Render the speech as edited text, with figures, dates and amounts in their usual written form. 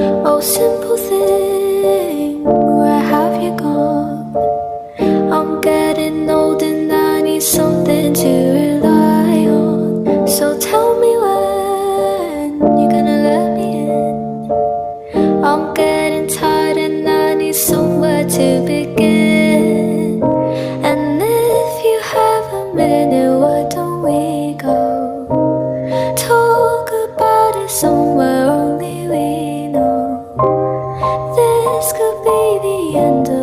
Oh, simple thing, where have you gone? I'm getting old and I need something to rely on. So tell me when you're gonna let me in. I'm getting tired and I need somewhere to begin. And if you have a minute, why don't we go talk about it somewhere only we know? This could be the end of